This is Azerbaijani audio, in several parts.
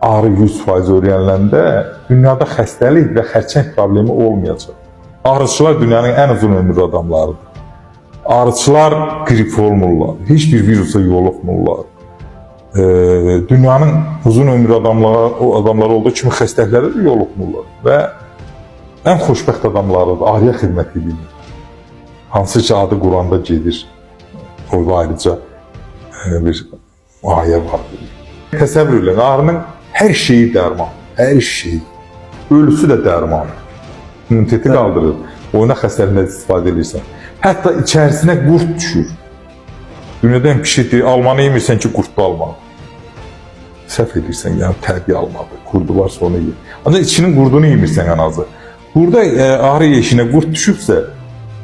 ağrı 100% öyrəniləndə dünyada xəstəlik və xərçəng problemi olmayacaq. Ağrıçılar dünyanın ən uzun ömürlü adamlarıdır. Ağrıçılar qrip olmurlar, heç bir virusa yoluxmurlar. Dünyanın uzun ömürlü adamları olduğu kimi xəstəliklərə də yoluxmurlar və ən xoşbəxt adamlarıdır, ağrıya xidmət edirlər. Hansı ki adı Quranda gedir, orada ayrıca bir ayə vardır. Təsəvvür edin, ağrının hər şeyi dərman, hər şey. Ölüsü də dərman. İmmuniteti qaldırır. Oyuna xəstəliyindən istifadə edirsən. Hətta içərisinə qurt düşür. Dünyadan pişikdir, almanı yemirsən ki, qurtlu alma. Səhv edirsən, yəni tərbiyə almadı. Qurdu varsa onu yiyir. Ancaq içinin qurdunu yemirsən ən azı. Burada ağrı yeşinə qurt düşübsə,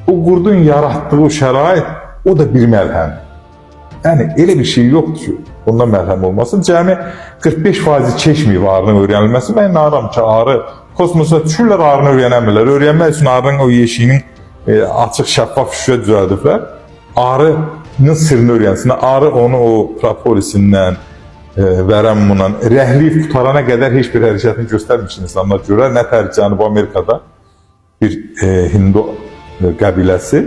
o qurdun yaratdığı o şərait, o da bir məlhəm. Yəni, elə bir şey yoxdur ki, ondan məlhəm olmasın. Cəmi 45% keçməyib ağrının öyrənilməsi. Mən inanıram ki, ağrı kosmosa düşürlər, ağrını öyrənəmirlər. Öyrənmək üçün ağrının o yeşiyinin açıq, şəffaf şüşə düzəldiblər. Ağrının sırrını öyrənsinlər. Ağrı onu o propolisindən, vərəmmundan, rəhliyib qutarana qədər heç bir hərəkətini göstərmiş insanlar görər. Nətər Cənubi Amerikada bir Hindu qəbiləsi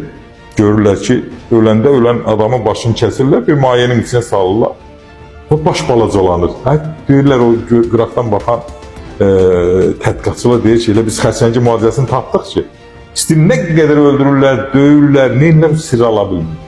görürlər ki, öləndə ölən adamın başını kəsirlər, bir mayenin içine salırlar. O baş balacalanır. Deyirlər, o qıraqdan baxan tədqiqatçılar deyir ki, elə biz xərçəngi müalicəsini tapdıq ki, istəyir nə qədər öldürürlər, döyürlər, neyinlər sirr ala bilmir.